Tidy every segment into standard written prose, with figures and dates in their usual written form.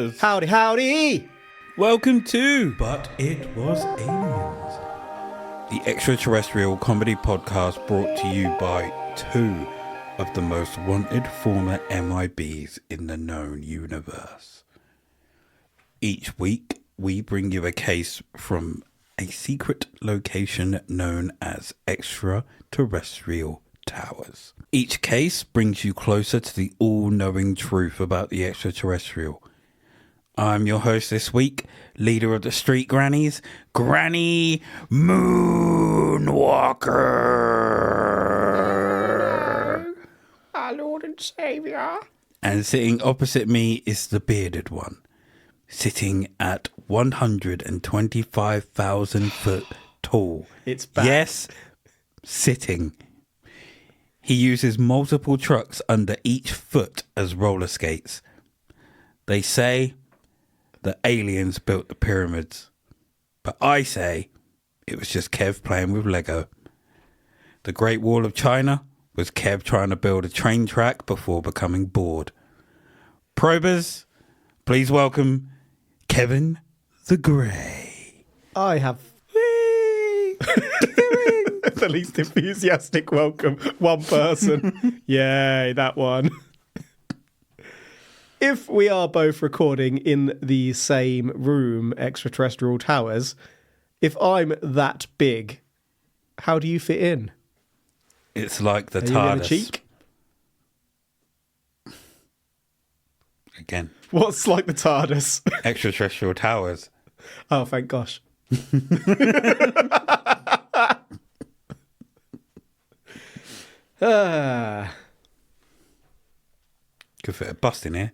Towers! Howdy, howdy! Welcome to But It Was Aliens, the extraterrestrial comedy podcast brought to you by two of the most wanted former MIBs in the known universe. Each week, we bring you a case from a secret location known as extraterrestrial towers. Each case brings you closer to the all-knowing truth about the extraterrestrial. I'm your host this week, leader of the street grannies, Granny Moonwalker. Our Lord and Saviour. And sitting opposite me is the bearded one, sitting at 125,000 foot tall. It's back. Yes, sitting. He uses multiple trucks under each foot as roller skates. They say the aliens built the pyramids, but I say it was just Kev playing with Lego. The Great Wall of China was Kev trying to build a train track before becoming bored. Probers, please welcome Kevin the Grey. I have the least enthusiastic welcome. One person. Yay, that one. If we are both recording in the same room, extraterrestrial towers, if I'm that big, how do you fit in? It's like the Are you in a TARDIS. cheek? Again, What's like the TARDIS? extraterrestrial towers. Oh, thank gosh. Could fit a bust in here.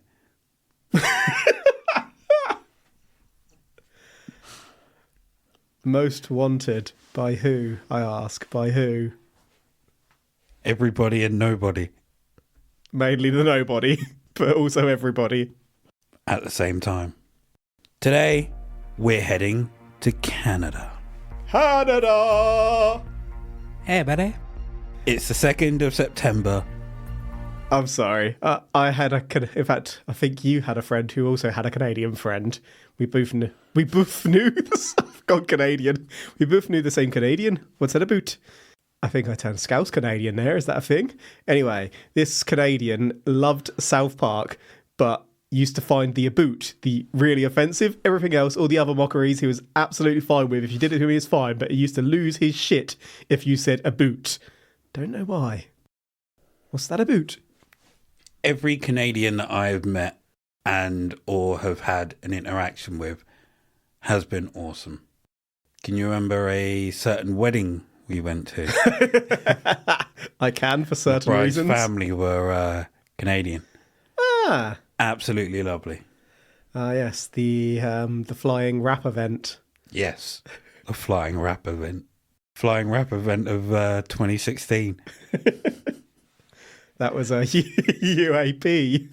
Most wanted by who? I ask. By who? Everybody and nobody Mainly the nobody, but also everybody. at the same time. Today, we're heading to Canada. Canada! Hey, buddy. It's the 2nd of September. I'm sorry. I had in fact, I think you had a friend who also had a Canadian friend. We both knew I've gone Canadian. We both knew the same Canadian. What's that about? I think I turned Scouse Canadian there. Is that a thing? Anyway, this Canadian loved South Park, but used to find the aboot, the really offensive. Everything else, all the other mockeries, he was absolutely fine with. If you did it to him, he was fine, but he used to lose his shit if you said aboot. Don't know why. What's that aboot? Every Canadian that I've met and or have had an interaction with has been awesome. Can you remember a certain wedding we went to? I can, for certain Bride's reasons. family were Canadian. Ah, Absolutely lovely. yes, the flying rap event. Yes, the flying rap event. Flying rap event of 2016. That was a UAP.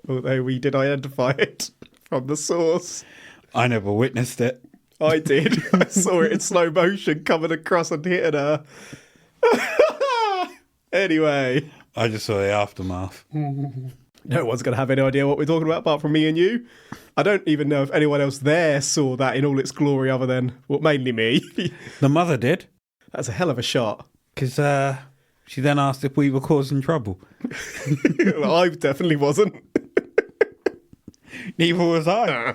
Although we did identify it from the source. I never witnessed it. I did. I saw it in slow motion coming across and hitting her. Anyway. I just saw the aftermath. No one's going to have any idea what we're talking about apart from me and you. I don't even know if anyone else there saw that in all its glory other than, well, mainly me. The mother did. That's a hell of a shot. Because she then asked if we were causing trouble. I definitely wasn't. Neither was I.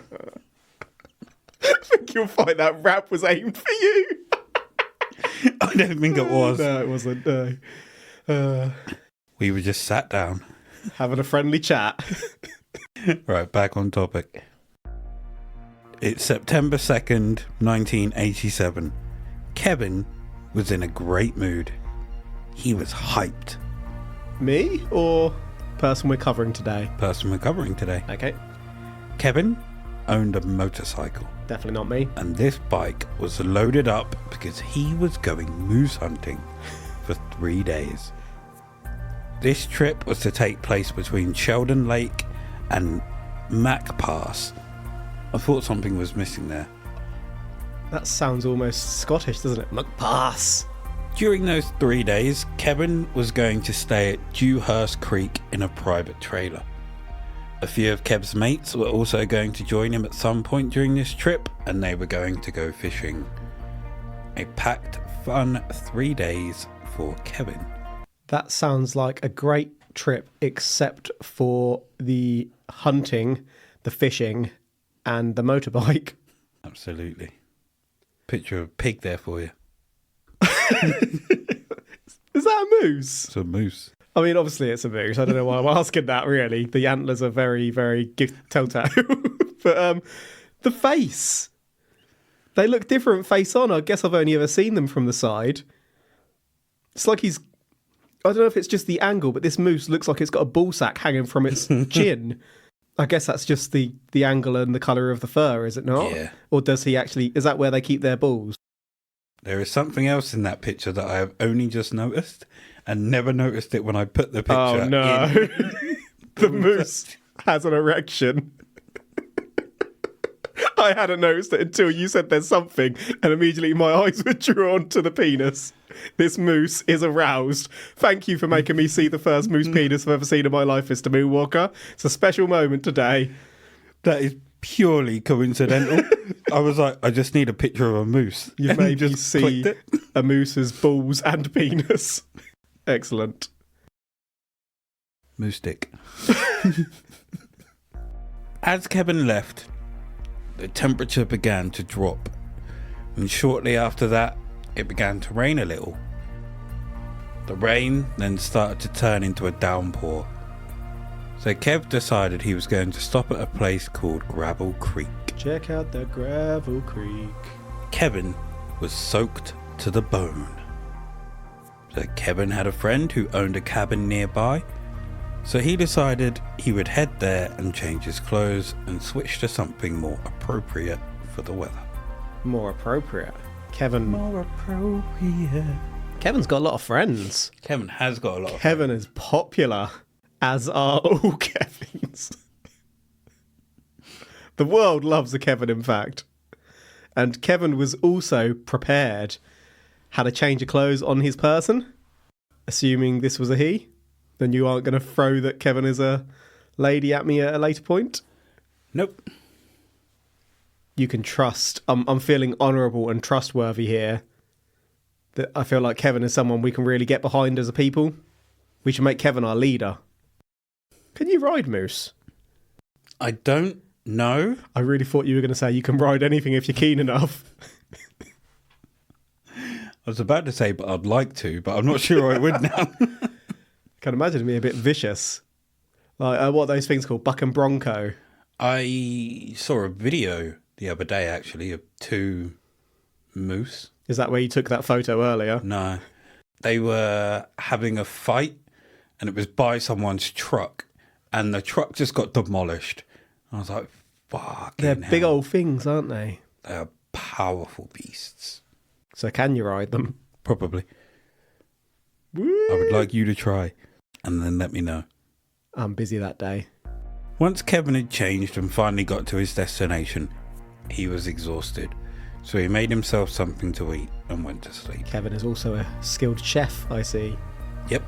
I think you'll find that rap was aimed for you. I don't think it was. No, it wasn't. No. We were just sat down. Having a friendly chat. Right, back on topic. It's September 2nd, 1987. Kevin was in a great mood. He was hyped. Me or person we're covering today? Person we're covering today. Okay, Kevin owned a motorcycle, definitely not me. and this bike was loaded up because he was going moose hunting for 3 days. This trip was to take place between Sheldon Lake and Macpass. I thought something was missing there. That sounds almost Scottish, doesn't it? Macpass. During those 3 days, Kevin was going to stay at Dewhurst Creek in a private trailer. A few of Kev's mates were also going to join him at some point during this trip, and they were going to go fishing. A packed, fun 3 days for Kevin. That sounds like a great trip, except for the hunting, the fishing, and the motorbike. Absolutely. Picture of a pig there for you. Is that a moose? It's a moose. I mean, obviously it's a moose. I don't know why I'm asking that, really. The antlers are very, very telltale. But the face. They look different face on. I guess I've only ever seen them from the side. It's like he's... I don't know if it's just the angle, but this moose looks like it's got a ball sack hanging from its chin. I guess that's just the angle and the colour of the fur, is it not? Yeah. Or does he actually... Is that where they keep their balls? There is something else in that picture that I have only just noticed and never noticed it when I put the picture in. Oh, no. The moose has an erection. I hadn't noticed it until you said there's something, and immediately my eyes were drawn to the penis. This moose is aroused. Thank you for making me see the first moose penis I've ever seen in my life, Mr. Moonwalker. It's a special moment today. That is purely coincidental. I was like, I just need a picture of a moose. You've made me see a moose's balls and penis. Excellent. Moose dick. As Kevin left, the temperature began to drop, and shortly after that, it began to rain a little. The rain then started to turn into a downpour, so Kev decided he was going to stop at a place called Gravel Creek. Check out the Gravel Creek. Kevin was soaked to the bone. So Kevin had a friend who owned a cabin nearby, so he decided he would head there and change his clothes and switch to something more appropriate for the weather. More appropriate. Kevin. More appropriate. Kevin's got a lot of friends. Kevin has got a lot of Kevin is popular, as are all Kevins. The world loves a Kevin, in fact. And Kevin was also prepared, had a change of clothes on his person, assuming this was a he. Then you aren't going to throw that Kevin is a lady at me at a later point? Nope. You can trust. I'm feeling honourable and trustworthy here. That I feel like Kevin is someone we can really get behind as a people. We should make Kevin our leader. Can you ride moose? I don't know. I really thought you were going to say you can ride anything if you're keen enough. I was about to say, but I'd like to, but I'm not sure I would now. I can imagine it being a bit vicious. Like, what are those things called? Buck and Bronco? I saw a video the other day, actually, of two moose. Is that where you took that photo earlier? No. They were having a fight, and it was by someone's truck, and the truck just got demolished. I was like, fuck. They're big old things, aren't they? They are powerful beasts. So can you ride them? Probably. Woo! I would like you to try, and then let me know. I'm busy that day. Once Kevin had changed and finally got to his destination, he was exhausted. So he made himself something to eat and went to sleep. Kevin is also a skilled chef, I see. Yep.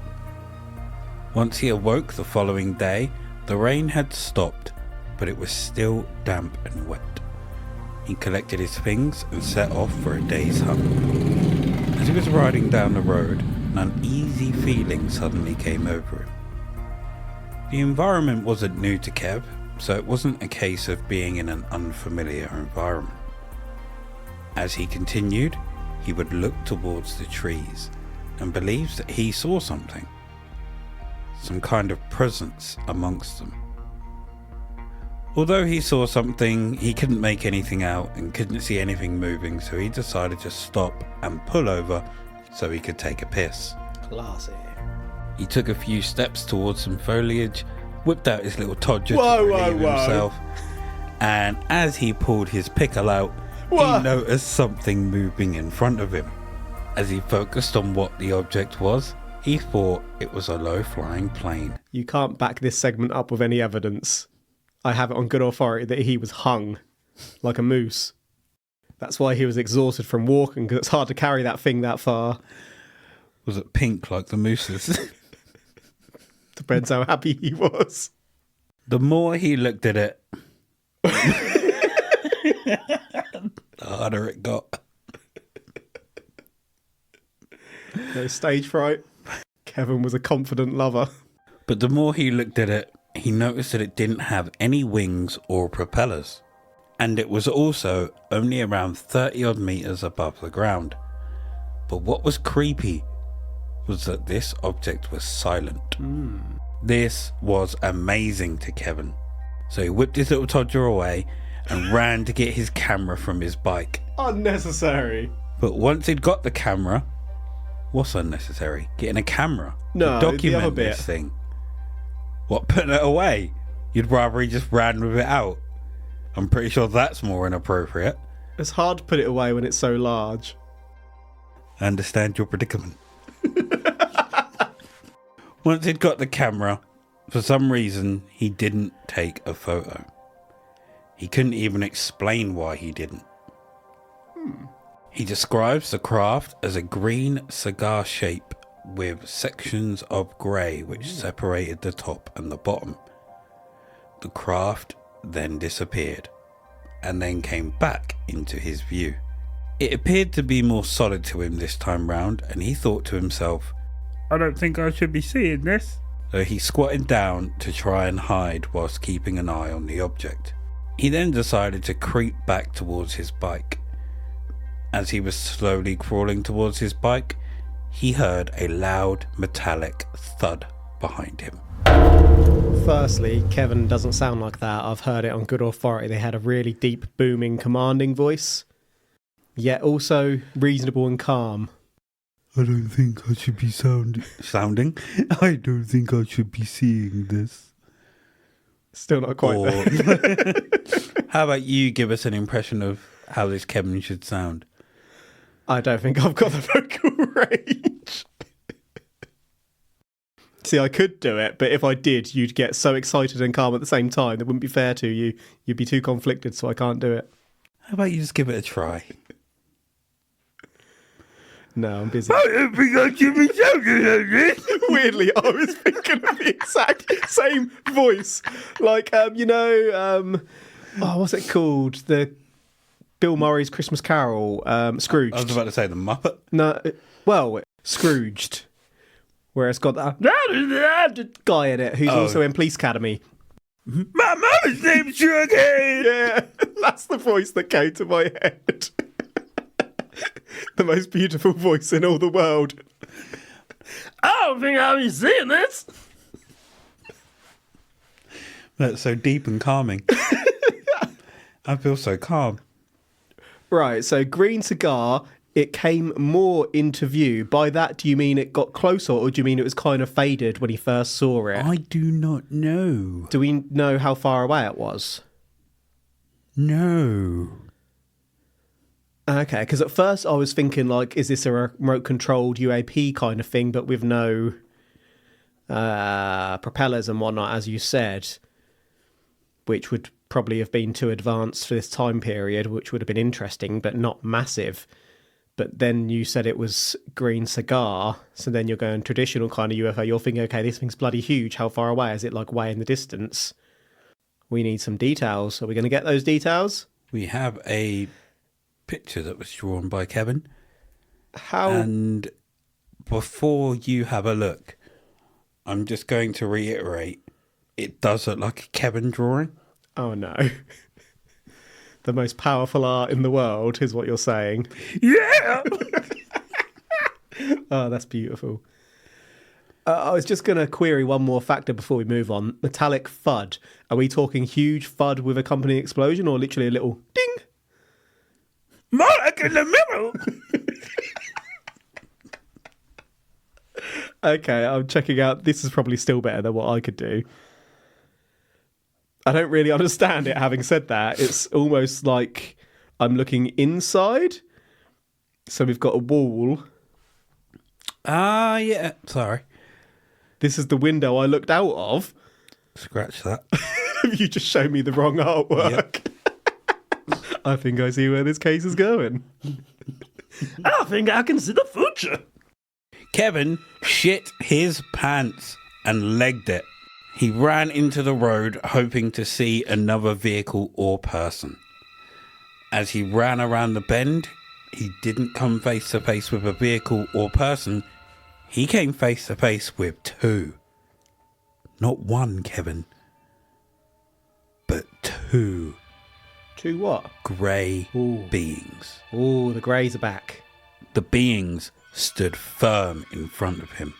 Once he awoke the following day, the rain had stopped, but it was still damp and wet. He collected his things and set off for a day's hunt. As he was riding down the road, an uneasy feeling suddenly came over him. The environment wasn't new to Kev, so it wasn't a case of being in an unfamiliar environment. As he continued, he would look towards the trees and believes that he saw something. Some kind of presence amongst them. Although he saw something, he couldn't make anything out and couldn't see anything moving, so he decided to stop and pull over so he could take a piss. Classy. He took a few steps towards some foliage, whipped out his little todger Whoa, to relieve whoa, whoa. himself, and as he pulled his pickle out, What? he noticed something moving in front of him. As he focused on what the object was, he thought it was a low-flying plane. You can't back this segment up with any evidence. I have it on good authority that he was hung like a moose. That's why he was exhausted from walking, because it's hard to carry that thing that far. Was it pink like the moose's? Depends how happy he was. The more he looked at it, the harder it got. No stage fright. Kevin was a confident lover. But the more he looked at it, he noticed that it didn't have any wings or propellers. And it was also only around 30 odd meters above the ground. But what was creepy was that this object was silent. This was amazing to Kevin. So he whipped his little Todger away and ran to get his camera from his bike. Unnecessary. But once he'd got the camera, what's unnecessary? Getting a camera No, to the document other bit. this thing. What, putting it away? You'd rather he just ran with it out. I'm pretty sure that's more inappropriate. It's hard to put it away when it's so large. I understand your predicament. Once he'd got the camera, for some reason, he didn't take a photo. He couldn't even explain why he didn't. He describes the craft as a green cigar shape with sections of grey which separated the top and the bottom. The craft then disappeared and then came back into his view. It appeared to be more solid to him this time round, and he thought to himself, I don't think I should be seeing this. So he squatted down to try and hide whilst keeping an eye on the object. He then decided to creep back towards his bike. As he was slowly crawling towards his bike, he heard a loud metallic thud behind him. Firstly, Kevin doesn't sound like that. I've heard it on good authority. They had a really deep, booming, commanding voice, yet also reasonable and calm. I don't think I should be sounding. I don't think I should be seeing this. Still not quite there. How about you give us an impression of how this Kevin should sound? I don't think I've got the vocal range. See, I could do it, but if I did, you'd get so excited and calm at the same time. That wouldn't be fair to you. You'd be too conflicted, so I can't do it. How about you just give it a try? No, I'm busy. I don't think I should be sounding like this. Weirdly, I was thinking of the exact same voice. Like, what's it called? The Bill Murray's Christmas Carol, Scrooged. I was about to say the Muppet. No, well, Scrooged. Where it's got that guy in it who's also in Police Academy. My mother's name's Sugar. Yeah, that's the voice that came to my head. The most beautiful voice in all the world. I don't think I'll be seeing this. That's so deep and calming. I feel so calm. Right, so green cigar, it came more into view. By that, do you mean it got closer, or do you mean it was kind of faded when he first saw it? I do not know. Do we know how far away it was? No. Okay, because at first I was thinking, like, is this a remote-controlled UAP kind of thing, but with no propellers and whatnot, as you said, which would probably have been too advanced for this time period, which would have been interesting, but not massive. But then you said it was green cigar, so then you're going traditional kind of UFO. You're thinking, okay, this thing's bloody huge. How far away? Is it, like, way in the distance? We need some details. Are we going to get those details? We have a picture that was drawn by Kevin. How? And before you have a look, I'm just going to reiterate, it does look like a Kevin drawing. Oh, no. The most powerful art in the world is what you're saying. Yeah! Oh, that's beautiful. I was just going to query one more factor before we move on. Metallic thud. Are we talking huge thud with accompanying explosion, or literally a little ding? More like in the middle! Okay, I'm checking out. This is probably still better than what I could do. I don't really understand it, having said that. It's almost like I'm looking inside. So we've got a wall. Ah, yeah. Sorry. This is the window I looked out of. Scratch that. You just showed me the wrong artwork. Yep. I think I see where this case is going. I think I can see the future. Kevin shit his pants and legged it. He ran into the road hoping to see another vehicle or person. As he ran around the bend, he didn't come face to face with a vehicle or person. He came face to face with two. Not one, Kevin, but two. Two what? Grey beings. Oh, the greys are back. The beings stood firm in front of him.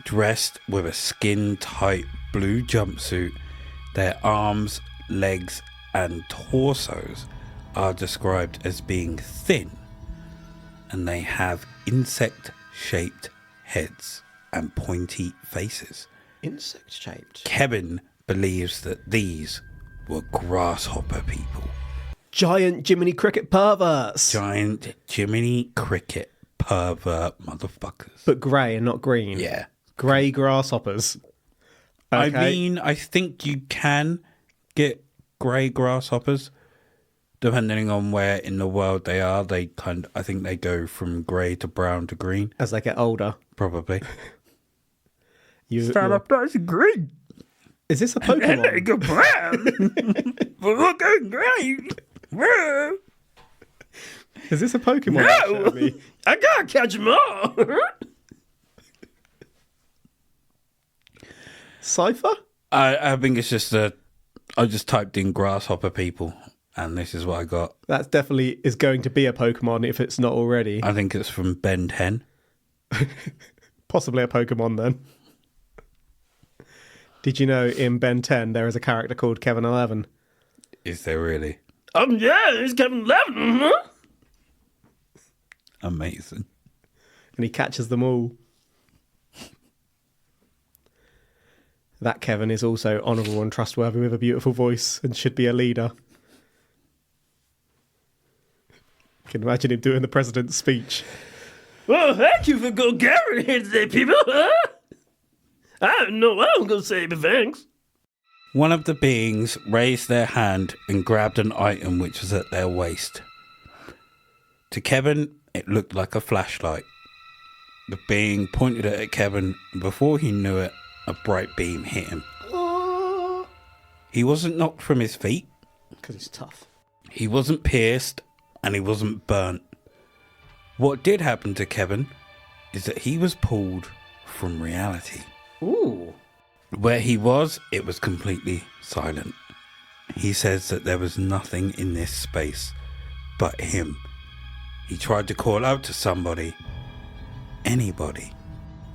Dressed with a skin-tight blue jumpsuit, their arms, legs and torsos are described as being thin, and they have insect-shaped heads and pointy faces. Insect-shaped? Kevin believes that these were grasshopper people. Giant Jiminy Cricket perverts! Giant Jiminy Cricket pervert motherfuckers. But grey and not green? Yeah. Grey grasshoppers. Okay. I mean, I think you can get grey grasshoppers, depending on where in the world they are. I think they go from grey to brown to green. As they get older. Probably. Stand up, that's green. Is this a And they Pokemon? go brown. We're looking great. Whoa. Is this a Pokemon? No. Shelby? I gotta catch them all. Cypher? I think it's just I just typed in grasshopper people, and this is what I got. That definitely is going to be a Pokemon if it's not already. I think it's from Ben 10. Possibly a Pokemon then. Did you know in Ben 10 there is a character called Kevin 11? Is there really? Yeah, it's Kevin 11, huh? Amazing. And he catches them all. That Kevin is also honourable and trustworthy with a beautiful voice and should be a leader. I can imagine him doing the president's speech. Well, thank you for going gathering here today, people, huh? I don't know what I'm gonna say, but thanks. One of the beings raised their hand and grabbed an item which was at their waist. To Kevin, it looked like a flashlight. The being pointed it at Kevin, and before he knew it, a bright beam hit him. Oh, He wasn't knocked from his feet, because he's tough. he wasn't pierced, and he wasn't burnt. What did happen to Kevin is that he was pulled from reality. Ooh. Where he was, it was completely silent. He says that there was nothing in this space but him. He tried to call out to somebody, anybody,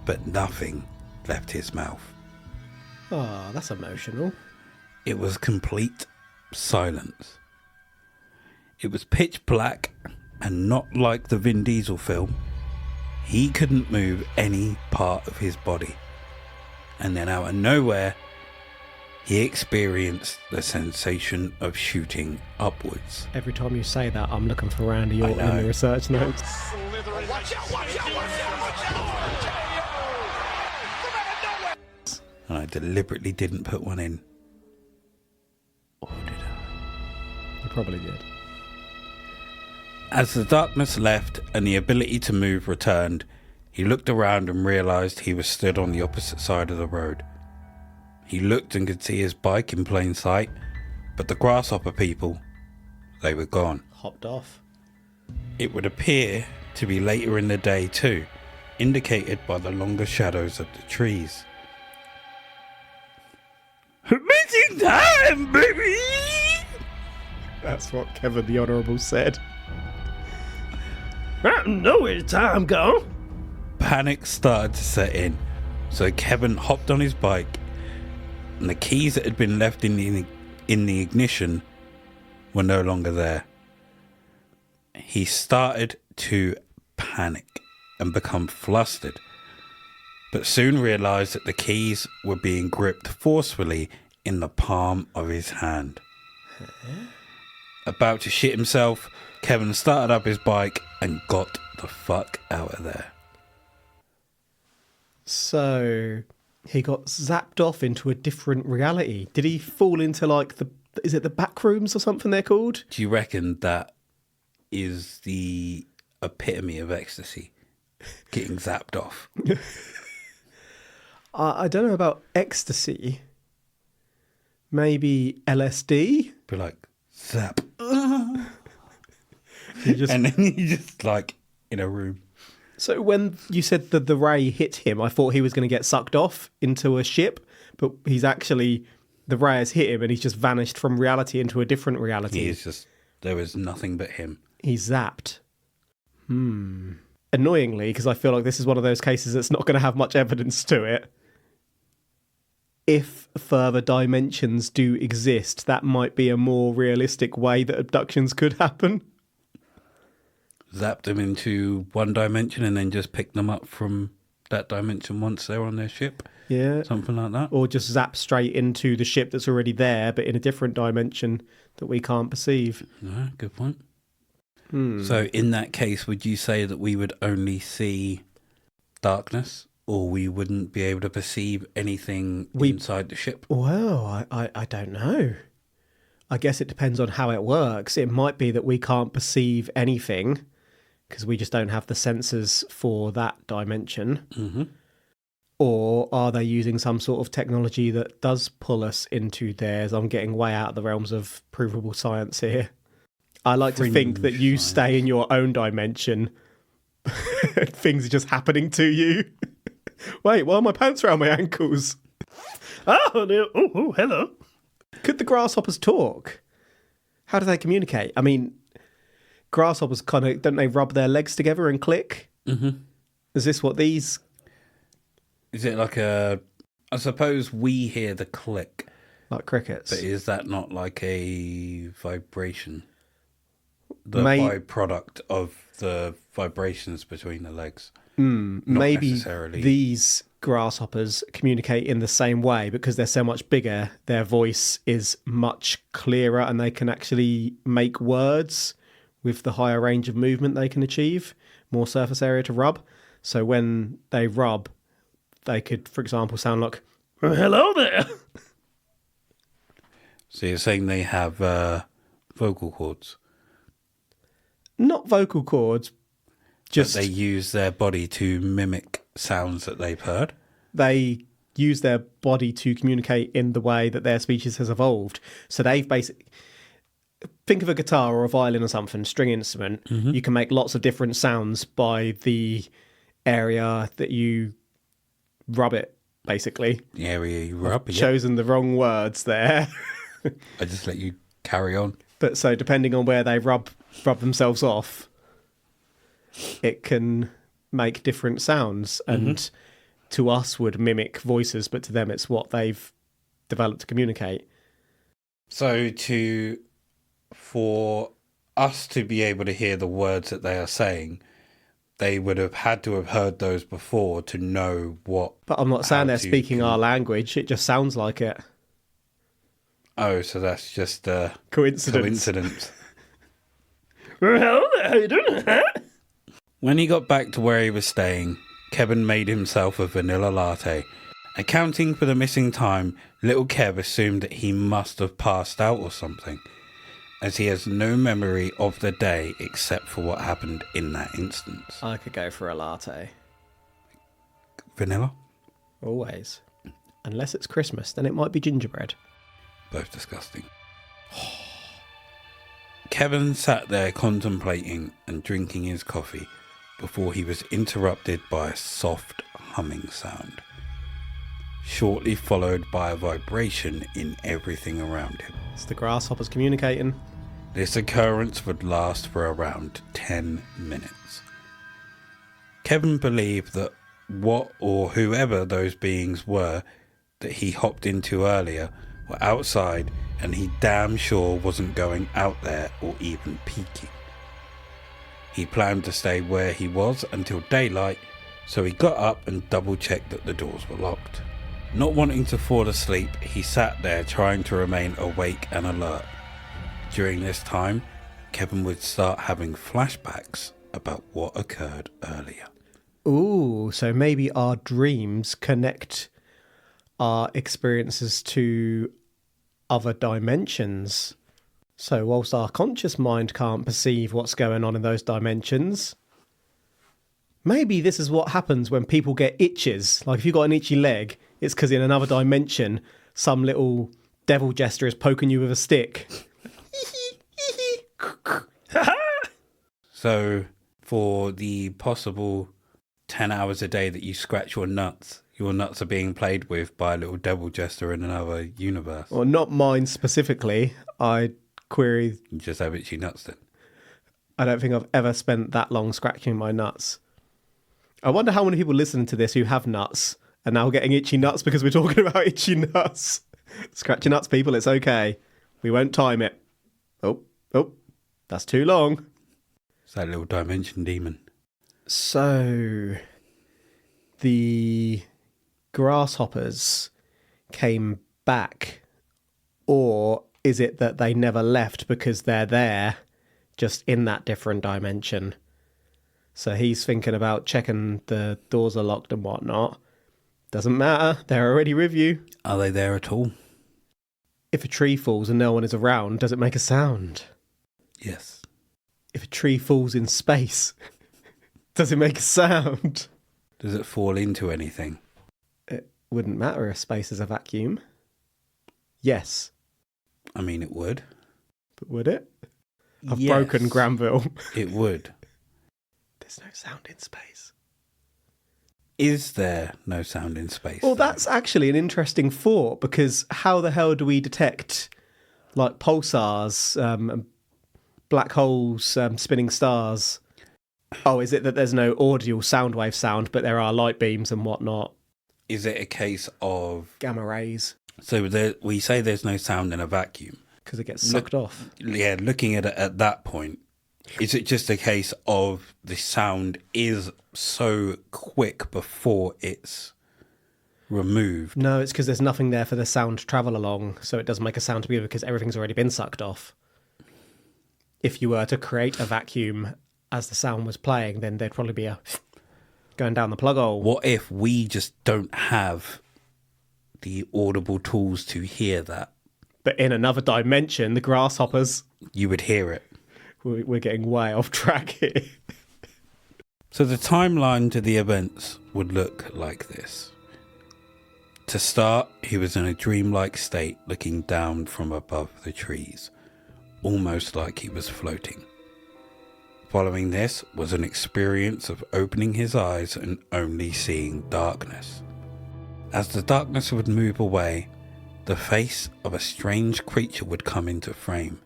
but nothing left his mouth. Oh, that's emotional. It was complete silence. It was pitch black, and not like the Vin Diesel film. He couldn't move any part of his body. And then out of nowhere, he experienced the sensation of shooting upwards. Every time you say that, I'm looking for Randy Orton in know. the research notes. And I deliberately didn't put one in. Or did I? You probably did. As the darkness left and the ability to move returned, he looked around and realised he was stood on the opposite side of the road. He looked and could see his bike in plain sight, but the grasshopper people, they were gone. Hopped off. It would appear to be later in the day too, indicated by the longer shadows of the trees. Amazing time, baby! That's what Kevin the Honourable said. I don't know where the time gone. Panic started to set in, so Kevin hopped on his bike, and the keys that had been left in the ignition were no longer there. He started to panic and become flustered, but soon realised that the keys were being gripped forcefully in the palm of his hand. About to shit himself, Kevin started up his bike and got the fuck out of there. So he got zapped off into a different reality. Did he fall into like is it the back rooms or something they're called? Do you reckon that is the epitome of ecstasy? Getting zapped off. I don't know about ecstasy. Maybe LSD? Be like, zap. You just... And then you just like in a room. So when you said that the ray hit him, I thought he was going to get sucked off into a ship, but he's actually, the ray has hit him and he's just vanished from reality into a different reality. He is just, there was nothing but him. He's zapped. Annoyingly, because I feel like this is one of those cases that's not going to have much evidence to it. If further dimensions do exist, that might be a more realistic way that abductions could happen. Zap them into one dimension and then just pick them up from that dimension once they're on their ship. Yeah. Something like that. Or just zap straight into the ship that's already there, but in a different dimension that we can't perceive. No, good point. So in that case, would you say that we would only see darkness, or we wouldn't be able to perceive anything inside the ship? Well, I don't know. I guess it depends on how it works. It might be that we can't perceive anything because we just don't have the sensors for that dimension. Mm-hmm. Or are they using some sort of technology that does pull us into theirs? I'm getting way out of the realms of provable science here. I like to think that you stay in your own dimension. Things are just happening to you. Wait, why are my pants around my ankles? Oh, hello. Could the grasshoppers talk? How do they communicate? I mean, grasshoppers kind of, don't they rub their legs together and click? Mm-hmm. Is this what these... Is it like a... I suppose we hear the click. Like crickets? But is that not like a vibration? The byproduct of the vibrations between the legs. Maybe necessarily. These grasshoppers communicate in the same way because they're so much bigger. Their voice is much clearer and they can actually make words with the higher range of movement they can achieve, more surface area to rub. So when they rub, they could, for example, sound like, Hello there. So you're saying they have vocal cords? not vocal cords, just But they use their body to mimic sounds that they've heard? they use their body to communicate in the way that their species has evolved. So they've basically... Think of a guitar or a violin or something, string instrument. Mm-hmm. You can make lots of different sounds by the area that you rub it, basically. The area you rub, I've chosen the wrong words there. I just let you carry on. But so depending on where they rub themselves off, it can make different sounds. And to us would mimic voices, but to them it's what they've developed to communicate. So for us to be able to hear the words that they are saying, they would have had to have heard those before to know what... But I'm not saying they're speaking our language. It just sounds like it. Oh, so that's just a Coincidence. Hello there, how you doing? Huh? When he got back to where he was staying, Kevin made himself a vanilla latte. Accounting for the missing time, little Kev assumed that he must have passed out or something, as he has no memory of the day except for what happened in that instance. I could go for a latte. Vanilla? Always. Unless it's Christmas, then it might be gingerbread. Both disgusting. Kevin sat there contemplating and drinking his coffee before he was interrupted by a soft humming sound, shortly followed by a vibration in everything around him. It's the grasshoppers communicating. This occurrence would last for around 10 minutes. Kevin believed that what or whoever those beings were that he hopped into earlier were outside, and he damn sure wasn't going out there or even peeking. He planned to stay where he was until daylight, so he got up and double-checked that the doors were locked. Not wanting to fall asleep, he sat there trying to remain awake and alert. During this time, Kevin would start having flashbacks about what occurred earlier. Ooh, so maybe our dreams connect our experiences to other dimensions. So whilst our conscious mind can't perceive what's going on in those dimensions, maybe this is what happens when people get itches. Like if you've got an itchy leg, It's because in another dimension, some little devil jester is poking you with a stick. So, for the possible 10 hours a day that you scratch your nuts are being played with by a little devil jester in another universe. Well, not mine specifically. I query... You just have itchy nuts then. I don't think I've ever spent that long scratching my nuts. I wonder how many people listening to this who have nuts are now getting itchy nuts because we're talking about itchy nuts. Scratch your nuts, people. It's okay. We won't time it. Oh, that's too long. It's that little dimension demon. So, the grasshoppers came back, or is it that they never left because they're there, just in that different dimension? So he's thinking about checking the doors are locked and whatnot. Doesn't matter, they're already with you. Are they there at all? If a tree falls and no one is around, does it make a sound? Yes. If a tree falls in space, does it make a sound? Does it fall into anything? It wouldn't matter if space is a vacuum. Yes. I mean, it would. But would it? I've Yes, broken Granville. It would. There's no sound in space. Is there no sound in space? Well, though? that's actually an interesting thought, because how the hell do we detect, like, pulsars, black holes, spinning stars? Oh, is it that there's no audio sound wave sound, but there are light beams and whatnot? Is it a case of... Gamma rays. So we say there's no sound in a vacuum. Because it gets sucked off. Yeah, looking at it at that point, is it just a case of the sound is so quick before it's removed? No, it's because there's nothing there for the sound to travel along, so it doesn't make a sound to begin with because everything's already been sucked off. If you were to create a vacuum as the sound was playing, then there'd probably be a going down the plug hole. What if we just don't have the audible tools to hear that? But in another dimension, the grasshoppers... You would hear it. We're getting way off track here. So the timeline to the events would look like this. To start, he was in a dreamlike state, looking down from above the trees, almost like he was floating. Following this was an experience of opening his eyes and only seeing darkness. As the darkness would move away, the face of a strange creature would come into frame.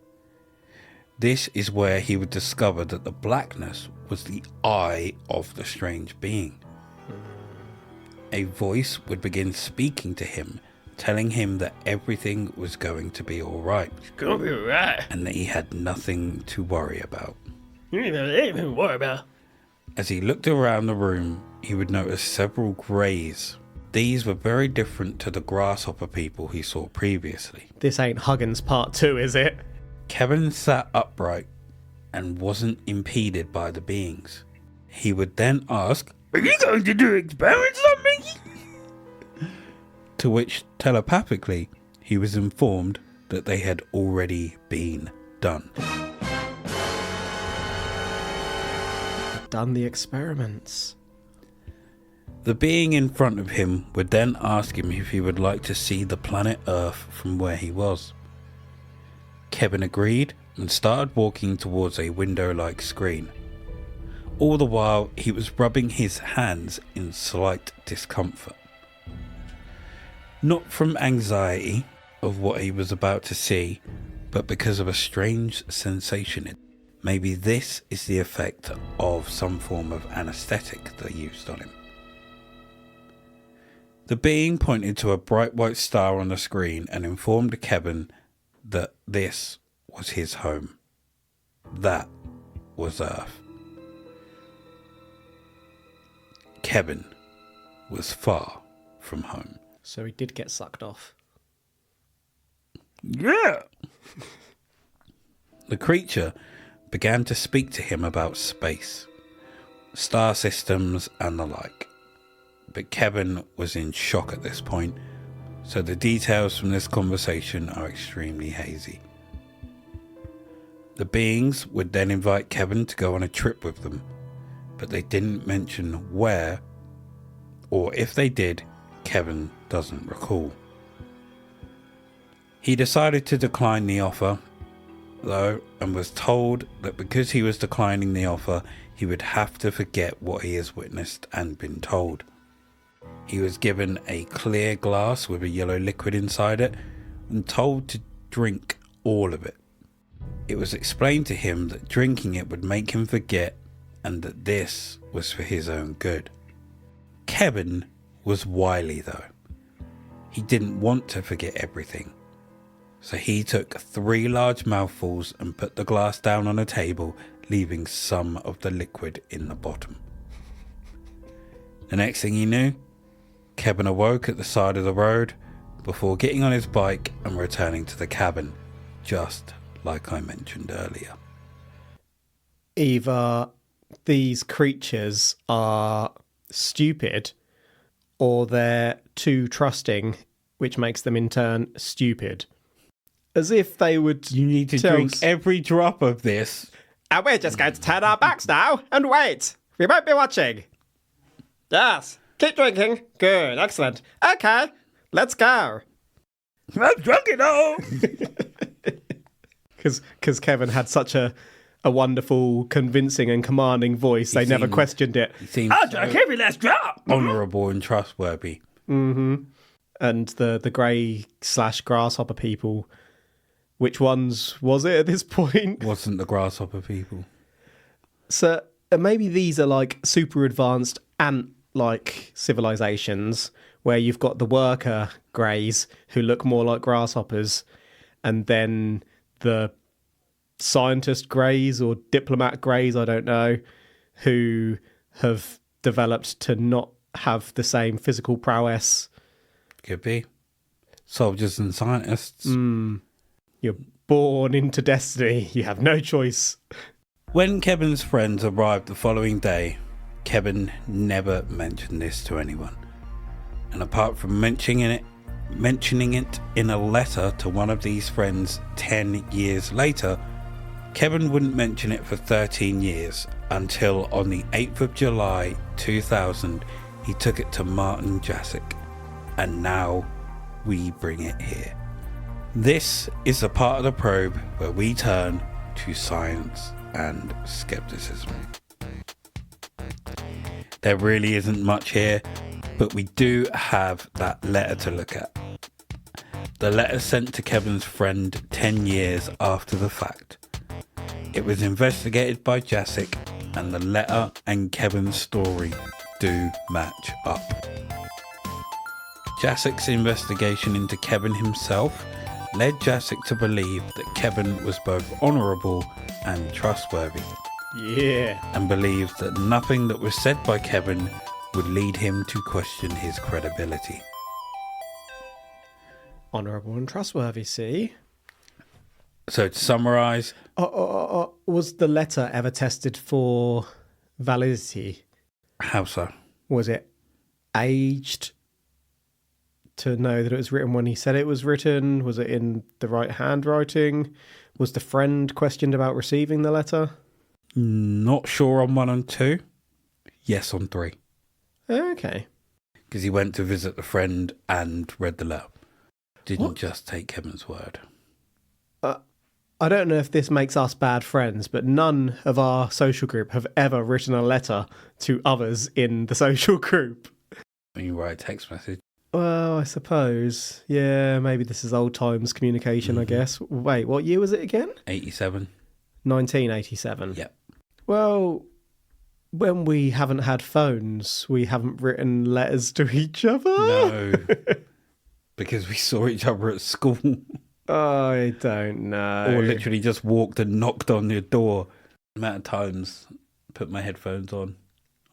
This is where he would discover that the blackness was the eye of the strange being. A voice would begin speaking to him, telling him that everything was going to be alright. It's gonna be alright. And that he had nothing to worry about. You ain't even to worry about. As he looked around the room, he would notice several greys. These were very different to the grasshopper people he saw previously. This ain't Huggins Part 2, is it? Kevin sat upright and wasn't impeded by the beings. He would then ask, Are you going to do experiments on me? to which telepathically he was informed that they had already been done. Done the experiments. The being in front of him would then ask him if he would like to see the planet Earth from where he was. Kevin agreed and started walking towards a window-like screen. All the while, he was rubbing his hands in slight discomfort. Not from anxiety of what he was about to see, but because of a strange sensation. Maybe this is the effect of some form of anesthetic they used on him. The being pointed to a bright white star on the screen and informed Kevin that this was his home. That was Earth. Kevin was far from home. So he did get sucked off. Yeah! The creature began to speak to him about space, star systems and the like. But Kevin was in shock at this point, so the details from this conversation are extremely hazy. The beings would then invite Kevin to go on a trip with them, but they didn't mention where, or if they did, Kevin doesn't recall. He decided to decline the offer, though, and was told that because he was declining the offer, he would have to forget what he has witnessed and been told. He was given a clear glass with a yellow liquid inside it and told to drink all of it. It was explained to him that drinking it would make him forget and that this was for his own good. Kevin was wily though. He didn't want to forget everything. So he took 3 large mouthfuls and put the glass down on a table, leaving some of the liquid in the bottom. The next thing he knew, Kevin awoke at the side of the road before getting on his bike and returning to the cabin, just like I mentioned earlier. Either these creatures are stupid or they're too trusting, which makes them in turn stupid. As if they would... You need to drink every drop of this. And we're just going to turn our backs now and wait. We won't be watching. Yes. Keep drinking. Good. Excellent. Okay. Let's go. I'm drunk it all. Because Kevin had such a wonderful, convincing and commanding voice, they never questioned it. He seems I'll drink every last drop. honourable and trustworthy. Mm-hmm. And the grey/grasshopper people, which ones was it at this point? Wasn't the grasshopper people. So maybe these are like super advanced ant-like civilizations where you've got the worker greys who look more like grasshoppers, and then the scientist greys or diplomat greys, I don't know, who have developed to not have the same physical prowess. Could be. Soldiers and scientists. You're born into destiny. You have no choice. When Kevin's friends arrived the following day, Kevin never mentioned this to anyone. And apart from mentioning it in a letter to one of these friends 10 years later, Kevin wouldn't mention it for 13 years until on the 8th of July 2000 he took it to Martin Jacek, and now we bring it here. This is the part of the probe where we turn to science and skepticism. There really isn't much here, but we do have that letter to look at. The letter sent to Kevin's friend 10 years after the fact. It was investigated by Jacek, and the letter and Kevin's story do match up. Jacek's investigation into Kevin himself led Jacek to believe that Kevin was both honourable and trustworthy. Yeah. And believed that nothing that was said by Kevin would lead him to question his credibility. Honourable and trustworthy, see? So to summarise... was the letter ever tested for validity? How so? Was it aged to know that it was written when he said it was written? Was it in the right handwriting? Was the friend questioned about receiving the letter? Not sure on 1 and 2. Yes on 3. Okay. Because he went to visit the friend and read the letter. Didn't just take Kevin's word. I don't know if this makes us bad friends, but none of our social group have ever written a letter to others in the social group. When you write a text message. Well, I suppose. Yeah, maybe this is old times communication, I guess. Wait, what year was it again? 87. 1987. Yep. Well, when we haven't had phones, we haven't written letters to each other. No. Because we saw each other at school. I don't know. Or literally just walked and knocked on your door. The amount of times I put my headphones on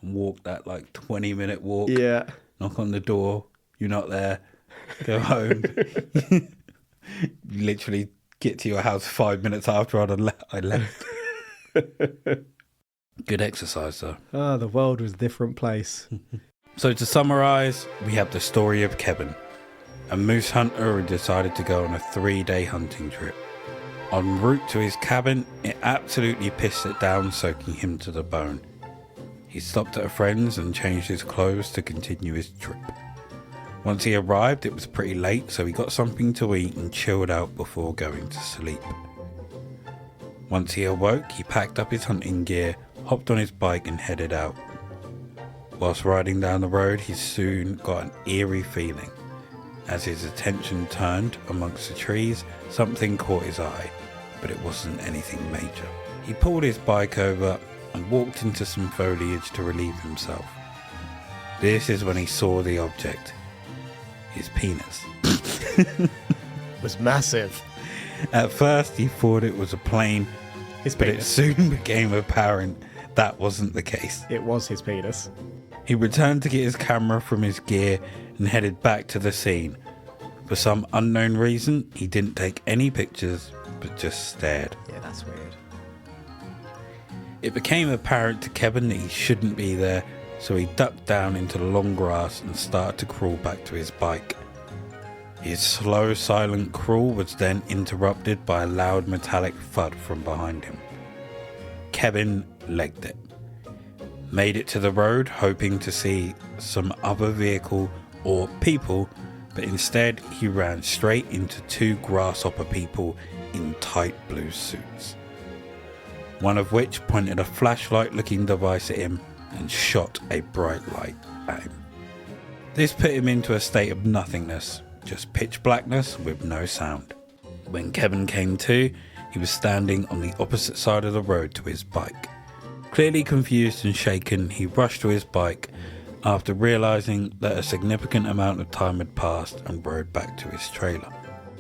and walked that like 20-minute walk. Yeah. Knock on the door. You're not there. Go home. You literally get to your house 5 minutes after I left. Good exercise though. The world was a different place. So to summarise, we have the story of Kevin, a moose hunter who decided to go on a 3-day hunting trip. En route to his cabin, it absolutely pissed it down, soaking him to the bone. He stopped at a friend's and changed his clothes to continue his trip. Once he arrived, it was pretty late, so he got something to eat and chilled out before going to sleep. Once he awoke, he packed up his hunting gear, hopped on his bike and headed out. Whilst riding down the road, he soon got an eerie feeling. As his attention turned amongst the trees, something caught his eye, but it wasn't anything major. He pulled his bike over and walked into some foliage to relieve himself. This is when he saw the object. His penis. It was massive. At first he thought it was a plane, His but it penis. soon became apparent that wasn't the case. It was his penis. He returned to get his camera from his gear and headed back to the scene. For some unknown reason, he didn't take any pictures, but just stared. Yeah, that's weird. It became apparent to Kevin that he shouldn't be there, so he ducked down into the long grass and started to crawl back to his bike. His slow, silent crawl was then interrupted by a loud metallic thud from behind him. Kevin legged it. Made it to the road, hoping to see some other vehicle or people, but instead he ran straight into two grasshopper people in tight blue suits. One of which pointed a flashlight-looking device at him and shot a bright light at him. This put him into a state of nothingness, just pitch blackness with no sound. When Kevin came to, he was standing on the opposite side of the road to his bike. Clearly confused and shaken, he rushed to his bike after realizing that a significant amount of time had passed and rode back to his trailer.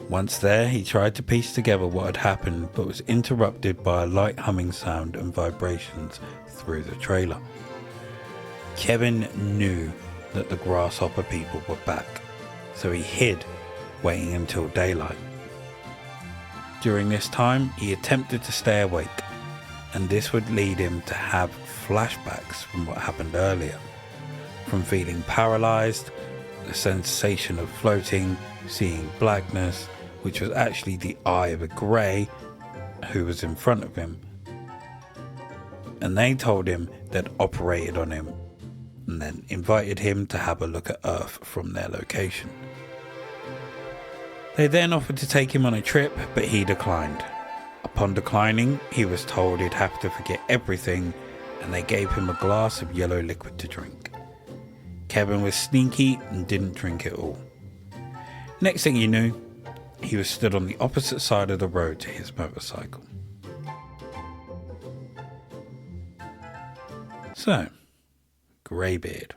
Once there, he tried to piece together what had happened, but was interrupted by a light humming sound and vibrations through the trailer. Kevin knew that the grasshopper people were back, so he hid, waiting until daylight. During this time, he attempted to stay awake, and this would lead him to have flashbacks from what happened earlier. From feeling paralyzed, the sensation of floating, seeing blackness, which was actually the eye of a grey who was in front of him. And they told him they'd operated on him and then invited him to have a look at Earth from their location. They then offered to take him on a trip, but he declined. Upon declining, he was told he'd have to forget everything, and they gave him a glass of yellow liquid to drink. Kevin was sneaky and didn't drink it all. Next thing he knew, he was stood on the opposite side of the road to his motorcycle. So, Greybeard,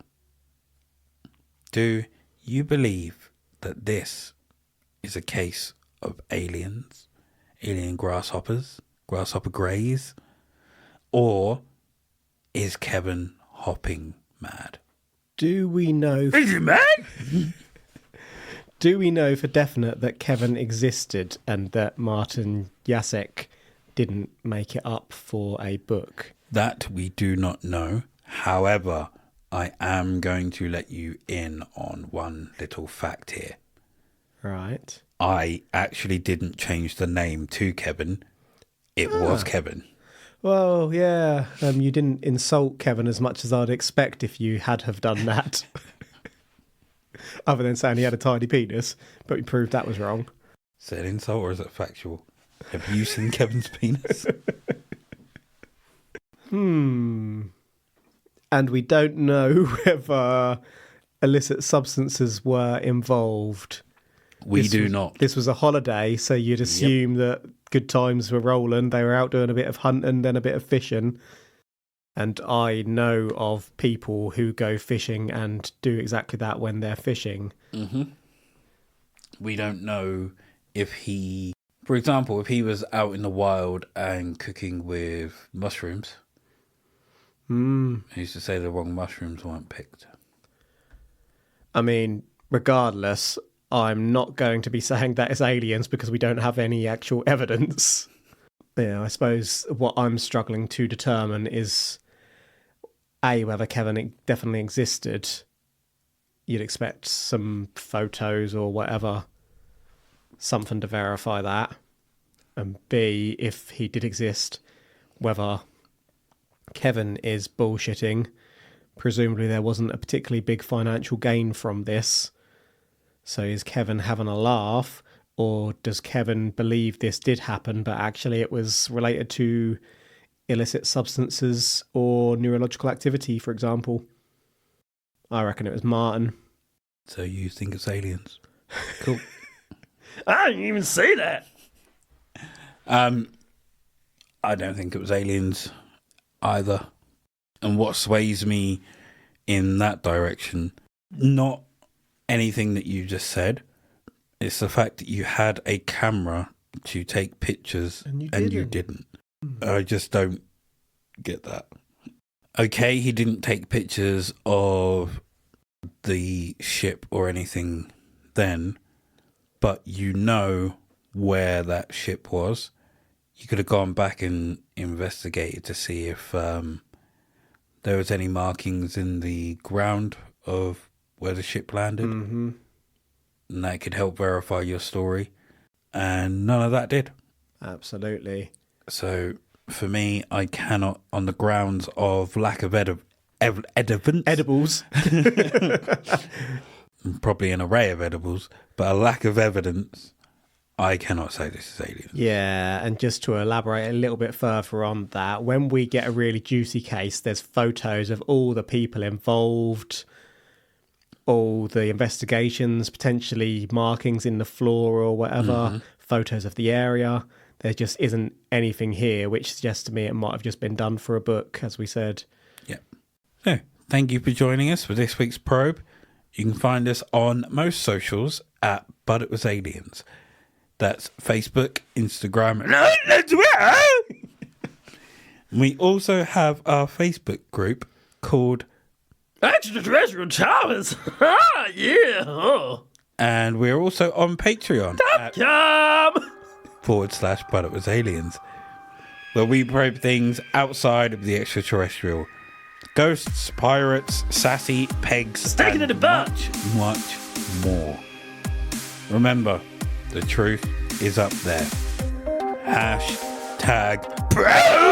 do you believe that this is a case of aliens, alien grasshoppers, grasshopper greys, or is Kevin hopping mad? Do we know? Is he mad? Do we know for definite that Kevin existed and that Martin Jacek didn't make it up for a book? That we do not know. However, I am going to let you in on one little fact here. Right. I actually didn't change the name to Kevin. It was Kevin. Well, yeah. You didn't insult Kevin as much as I'd expect if you had have done that. Other than saying he had a tiny penis, but we proved that was wrong. Is that an insult or is it factual? Have you seen Kevin's penis? And we don't know whether illicit substances were involved. We do not. This was a holiday, so you'd assume that good times were rolling. They were out doing a bit of hunting, then a bit of fishing. And I know of people who go fishing and do exactly that when they're fishing. Mm-hmm. We don't know if he, for example, if he was out in the wild and cooking with mushrooms. Who's to say the wrong mushrooms weren't picked? I mean, regardless, I'm not going to be saying that it's aliens because we don't have any actual evidence. Yeah, I suppose what I'm struggling to determine is A, whether Kevin definitely existed. You'd expect some photos or whatever, something to verify that. And B, if he did exist, whether Kevin is bullshitting. Presumably there wasn't a particularly big financial gain from this. So is Kevin having a laugh, or does Kevin believe this did happen, but actually it was related to illicit substances or neurological activity, for example? I reckon it was Martin. So you think it's aliens? Cool. I didn't even say that. I don't think it was aliens either. And what sways me in that direction, not anything that you just said, it's the fact that you had a camera to take pictures and you didn't. I just don't get that. Okay, he didn't take pictures of the ship or anything then, but you know where that ship was. You could have gone back and investigated to see if there was any markings in the ground of where the ship landed. Mm-hmm. And that could help verify your story. And none of that did. Absolutely. So for me, I cannot, on the grounds of lack of evidence, Edibles. probably an array of edibles, but a lack of evidence, I cannot say this is aliens. Yeah, and just to elaborate a little bit further on that, when we get a really juicy case, there's photos of all the people involved, all the investigations, potentially markings in the floor or whatever, photos of the area. There just isn't anything here, which suggests to me it might have just been done for a book, as we said. Yeah. So, thank you for joining us for this week's probe. You can find us on most socials at But It Was Aliens. That's Facebook, Instagram, and Twitter. We also have our Facebook group called Extraterrestrial Chavez. Ah, yeah. Oh. And we're also on Patreon at /But It Was Aliens, where we probe things outside of the extraterrestrial. Ghosts, pirates, sassy, pegs, Sticking and in the butt. much more. Remember, the truth is up there. Hashtag probe.